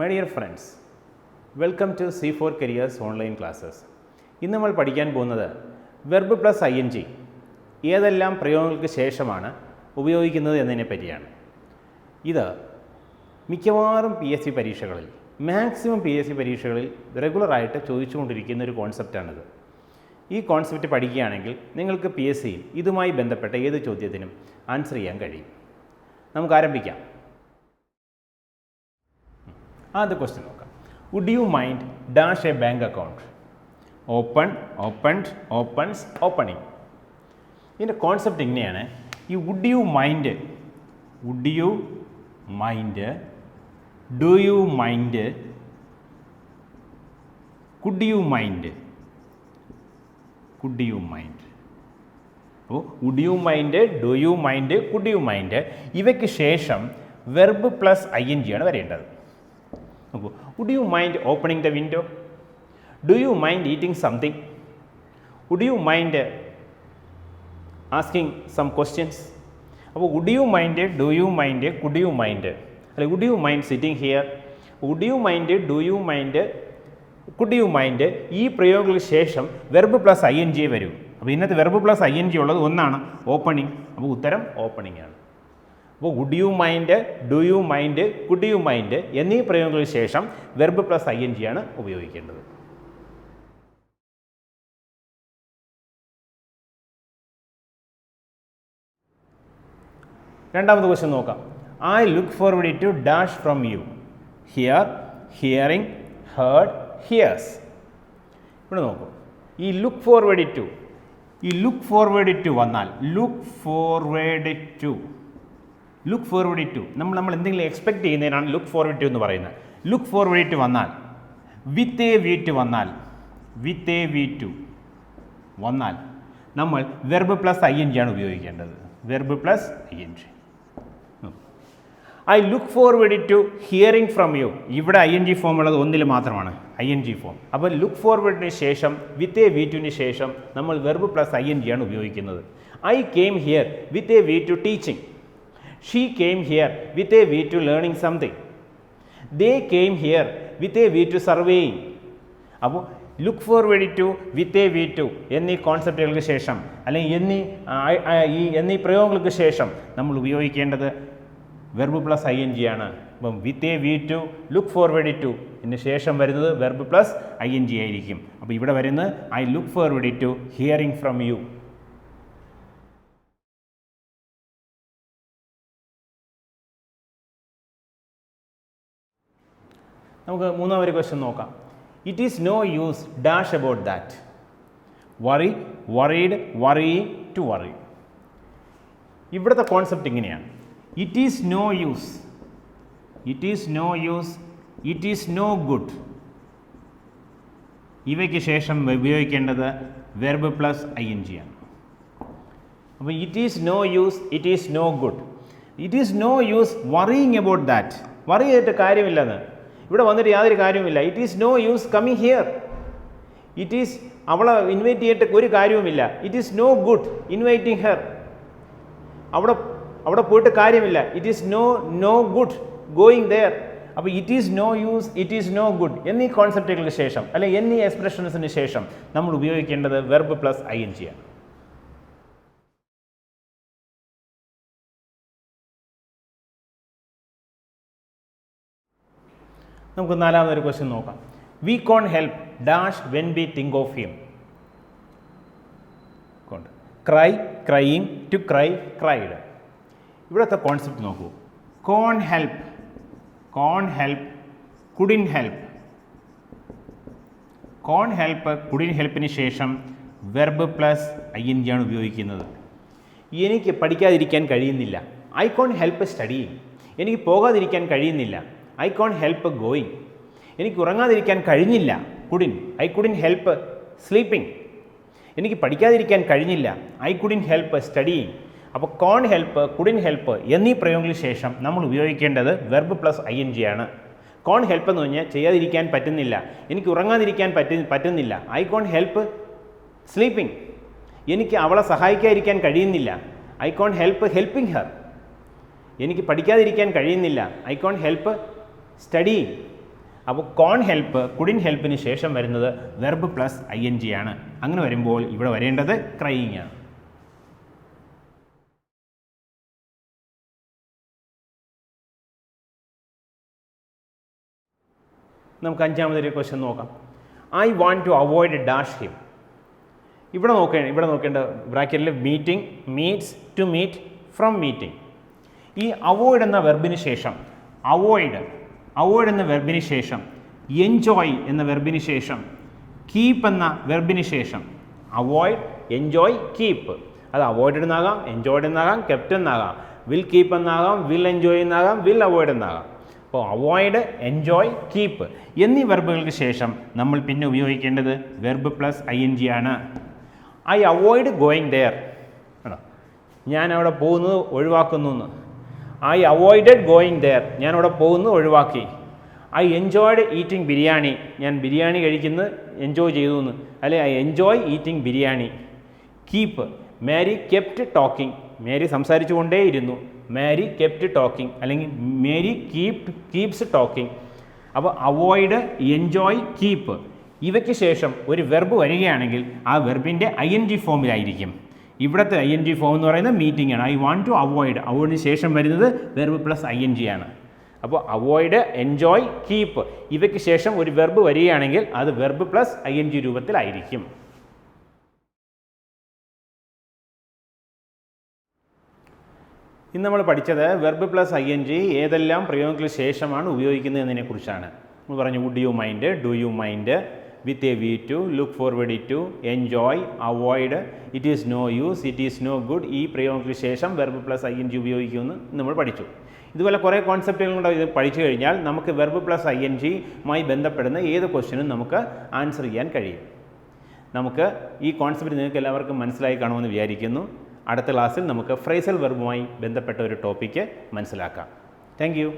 My dear friends, welcome to C4 Careers online classes. ഇന്ന് നമ്മൾ പഠിക്കാൻ പോകുന്നത് വെർബ് പ്ലസ് ing ഏതെല്ലാം പ്രയോഗങ്ങൾക്ക് ശേഷമാണ് ഉപയോഗിക്കുന്നത് എന്നതിനെ പറ്റിയാണ്. ഇത് മിക്കവാറും PSC പരീക്ഷകളിൽ മാക്സിമം PSC പരീക്ഷകളിൽ റെഗുലറായിട്ട് ചോദിച്ചുകൊണ്ടിരിക്കുന്ന ഒരു കോൺസെപ്റ്റാണിത്. ഈ കോൺസെപ്റ്റ് പഠിക്കുകയാണെങ്കിൽ നിങ്ങൾക്ക് PSCയിൽ ഇതുമായി ബന്ധപ്പെട്ട ഏത് ചോദ്യത്തിനും ആൻസർ ചെയ്യാൻ കഴിയും. നമുക്ക് ആരംഭിക്കാം. ആദ്യ ക്വസ്റ്റ്യൻ നോക്കാം. Would you mind dash a bank account? Open, opened, opens, opening. ഇതിൻ്റെ കോൺസെപ്റ്റ് ഇങ്ങനെയാണ്. ഈ would you mind, would you mind, do you mind, could you mind, could you mind. അപ്പോൾ would you mind, do you mind, could you mind ഇവയ്ക്ക് ശേഷം verb plus ing ആണ് വരേണ്ടത്. നോക്കൂ, would you mind opening the window? Do you mind eating something? Would you mind asking some questions? അപ്പോൾ would you mind, do you mind, could you mind, അല്ലെ would you mind sitting here? Would you mind, do you mind, could you mind ഈ പ്രയോഗങ്ങൾക്ക് ശേഷം verb plus ing വരും. അപ്പോൾ ഇന്നത്തെ verb plus ing ഉള്ളത് ഒന്നാണ്, ഓപ്പണിംഗ്. അപ്പോൾ ഉത്തരം ഓപ്പണിംഗ് ആണ്. അപ്പോൾ would you mind, do you mind, could you mind എന്നീ പ്രയോഗങ്ങൾക്ക് ശേഷം വെർബ് പ്ലസ് ing ആണ് ഉപയോഗിക്കേണ്ടത്. രണ്ടാമത്തെ ക്വസ്റ്റ്യൻ നോക്കാം. I look forward to dash from you. Hear, hearing, heard, hears. ഇവിടെ നോക്കൂ, ഈ ലുക്ക് ഫോർവേഡ് ടു, ഈ ലുക്ക് ഫോർവേഡ് ടു വന്നാൽ look forward to, look forward to നമ്മൾ എന്തെങ്കിലും എക്സ്പെക്ട് ചെയ്യുന്നതിനാണ് ലുക്ക് ഫോർവേഡ് ടു എന്ന് പറയുന്നത്. ലുക്ക് ഫോർവേഡ് ടു വന്നാൽ വിത്ത് എ വി ടു വന്നാൽ, വിത്ത് എ വി ടു വന്നാൽ നമ്മൾ വെർബ് പ്ലസ് ing ആണ് ഉപയോഗിക്കേണ്ടത്. Verb plus ing. I look forward to hearing from you. ഇവിടെ ing ഫോം ഉള്ളത് ഒന്നിൽ മാത്രമാണ്, ing ഫോം. അപ്പോൾ ലുക്ക് ഫോർവേഡിന് ശേഷം വിത്ത് എ വി ടുവിന് ശേഷം നമ്മൾ വെർബ് പ്ലസ് ing ആണ് ഉപയോഗിക്കുന്നത്. I came here with a view to teaching. She came here with a view to learning something. They came here with a view to surveying. അപ്പോൾ look forward to, with a view to എന്നീ കോൺസെപ്റ്റുകൾക്ക് ശേഷം അല്ലെങ്കിൽ എന്നീ പ്രയോഗങ്ങൾക്ക് ശേഷം നമ്മൾ ഉപയോഗിക്കേണ്ടത് വെർബ് പ്ലസ് ing ആണ്. അപ്പം with a view to, look forward to ഇതിന് ശേഷം വരുന്നത് വെർബ് പ്ലസ് ing ആയിരിക്കും. അപ്പോൾ ഇവിടെ വരുന്നത് I look forward to hearing from you. നമുക്ക് മൂന്നാമതൊരു ക്വസ്റ്റ്യൻ നോക്കാം. It is no use dash about that. Worry, worried, worrying, to worry. ഇവിടുത്തെ കോൺസെപ്റ്റ് ഇങ്ങനെയാണ്. It is no use, it is no use, it is no good ഇവയ്ക്ക് ശേഷം ഉപയോഗിക്കേണ്ടത് verb plus ing ആണ്. അപ്പോൾ it is no use, it is no good. It is no use worrying about that. Worry ചെയ്തിട്ട് കാര്യമില്ലെന്ന്, ഇവിടെ വന്നിട്ട് യാതൊരു കാര്യവുമില്ല. It is no use coming here. It is അവളെ ഇൻവൈറ്റ് ചെയ്തിട്ട് ഒരു കാര്യവുമില്ല. It is no good inviting her. അവിടെ പോയിട്ട് കാര്യമില്ല. It is no good going there. അപ്പോൾ it is no use, it is no good എന്നീ കോൺസെപ്റ്റുകൾക്ക് ശേഷം അല്ലെങ്കിൽ എന്നീ എക്സ്പ്രഷൻസിന് ശേഷം നമ്മൾ ഉപയോഗിക്കേണ്ടത് വെർബ് പ്ലസ് ing ആണ്. നമുക്ക് നാലാമതൊരു ക്വസ്റ്റ്യൻ നോക്കാം. V cone help dash when we think of him. Cry, crying, to cry, cried. ഇവിടുത്തെ കോൺസെപ്റ്റ് നോക്കൂ. കോൺ ഹെൽപ്പ്, കോൺ ഹെൽപ്പ്, കുഡിൻ ഹെൽപ്പ്. കോൺ ഹെൽപ്പ്, കുഡിൻ ഹെൽപ്പിന് ശേഷം വെർബ് പ്ലസ് ing ആണ് ഉപയോഗിക്കുന്നത്. എനിക്ക് പഠിക്കാതിരിക്കാൻ കഴിയുന്നില്ല. I cone help studying. എനിക്ക് പോകാതിരിക്കാൻ കഴിയുന്നില്ല. I cone help going. എനിക്ക് ഉറങ്ങാതിരിക്കാൻ കഴിഞ്ഞില്ല. കുഡിൻ, ഐ കുഡിൻ ഹെൽപ്പ് സ്ലീപ്പിംഗ്. എനിക്ക് പഠിക്കാതിരിക്കാൻ കഴിഞ്ഞില്ല. I couldn't help studying. അപ്പോൾ കോൺ ഹെൽപ്പ്, കുഡിൻ ഹെൽപ്പ് എന്നീ പ്രയോഗങ്ങൾക്ക് ശേഷം നമ്മൾ ഉപയോഗിക്കേണ്ടത് വെർബ് പ്ലസ് ing ആണ്. കോൺ ഹെൽപ്പ് എന്ന് പറഞ്ഞാൽ ചെയ്യാതിരിക്കാൻ പറ്റുന്നില്ല, എനിക്ക് ഉറങ്ങാതിരിക്കാൻ പറ്റുന്നില്ല. I cone help sleeping. എനിക്ക് അവളെ സഹായിക്കാതിരിക്കാൻ കഴിയുന്നില്ല. I cone help helping her. എനിക്ക് പഠിക്കാതിരിക്കാൻ കഴിയുന്നില്ല. I cone help studying. അപ്പോൾ കോൺ ഹെൽപ്പ് കുഡിൻ ഹെൽപ്പിന് ശേഷം വരുന്നത് വെർബ് പ്ലസ് ING ആണ്. അങ്ങനെ വരുമ്പോൾ ഇവിടെ വരേണ്ടത് ക്രൈയിങ് ആണ്. നമുക്ക് അഞ്ചാമതൊരു ക്വസ്റ്റ്യൻ നോക്കാം. I want to avoid dash him. ഇവിടെ നോക്കേണ്ട ബ്രാക്കറ്റിൽ meeting, meets, to meet, from meeting. ഈ അവോയ്ഡ് എന്ന വെർബിന് ശേഷം അവോയ്ഡ് എന്ന വെർബിന് ശേഷം എൻജോയ് എന്ന വെർബിന് ശേഷം കീപ്പ് എന്ന വെർബിന് ശേഷം അവോയ്ഡ്, എൻജോയ്, കീപ്പ്. അത് അവോയ്ഡ് എന്നാകാം, എൻജോയ്ഡ് എന്നാകാം, കെപ്റ്റ് എന്നാകാം, വിൽ കീപ്പ് എന്നാകാം, വിൽ എൻജോയ് എന്നാകാം, വിൽ അവോയ്ഡ് എന്നാകാം. അപ്പോൾ അവോയ്ഡ്, എൻജോയ്, കീപ്പ് എന്നീ വെർബുകൾക്ക് ശേഷം നമ്മൾ പിന്നെ ഉപയോഗിക്കേണ്ടത് വെർബ് പ്ലസ് ING ആണ്. I avoid going there. ആണോ, ഞാൻ അവിടെ പോകുന്നത് ഒഴിവാക്കുന്നു എന്ന്. I avoided going there. ഞാൻ അവിടെ പോകുന്നത് ഒഴിവാക്കി. I enjoyed eating biryani. ഞാൻ ബിരിയാണി കഴിക്കുന്നത് എൻജോയ് ചെയ്തു എന്ന്. അല്ലെ I enjoy eating biryani. Keep. Mary kept talking. മേരി സംസാരിച്ചു കൊണ്ടേയിരുന്നു. മാരി കെപ്റ്റ് ടോക്കിംഗ് അല്ലെങ്കിൽ മേരി കീപ്സ് ടോക്കിംഗ്. അപ്പോൾ അവോയ്ഡ്, എൻജോയ്, കീപ്പ് ഇവയ്ക്ക് ശേഷം ഒരു വെർബ് വരികയാണെങ്കിൽ ആ വെർബിൻ്റെ ING ഫോമിലായിരിക്കും. ഇവിടുത്തെ ING ഫോം എന്ന് പറയുന്നത് മീറ്റിംഗ് ആണ്. ഐ വാണ്ട് ടു അവോയ്ഡ്, അവോയ്ഡിന് ശേഷം വരുന്നത് വെർബ് പ്ലസ് ING ആണ്. അപ്പോൾ അവോയ്ഡ്, എൻജോയ്, കീപ്പ് ഇവയ്ക്ക് ശേഷം ഒരു വെർബ് വരികയാണെങ്കിൽ അത് വെർബ് പ്ലസ് ING രൂപത്തിലായിരിക്കും. ഇന്ന് നമ്മൾ പഠിച്ചത് വെർബ് പ്ലസ് ING ഏതെല്ലാം പ്രയോഗങ്ങൾക്ക് ശേഷമാണ് ഉപയോഗിക്കുന്നത് എന്നതിനെക്കുറിച്ചാണ്. നമ്മൾ പറഞ്ഞു would you mind, do you mind, with a view to, look forward to, enjoy, avoid, it is no use, it is no good ഈ പ്രയോഗങ്ങൾക്ക് ശേഷം വെർബ് പ്ലസ് ING ഉപയോഗിക്കുമെന്ന് നമ്മൾ പഠിച്ചു. ഇതുപോലെ കുറേ കോൺസെപ്റ്റുകൾ കൊണ്ട് ഇത് പഠിച്ചു കഴിഞ്ഞാൽ നമുക്ക് വെർബ് പ്ലസ് INGയുമായി ബന്ധപ്പെടുന്ന ഏത് ക്വസ്റ്റ്യനും നമുക്ക് ആൻസർ ചെയ്യാൻ കഴിയും. നമുക്ക് ഈ കോൺസെപ്റ്റ് നിങ്ങൾക്ക് എല്ലാവർക്കും മനസ്സിലായി കാണുമെന്ന് വിചാരിക്കുന്നു. അടുത്ത ക്ലാസ്സിൽ നമുക്ക് ഫ്രേസൽ വെർബുമായി ബന്ധപ്പെട്ട ഒരു ടോപ്പിക്ക് മനസ്സിലാക്കാം. Thank you.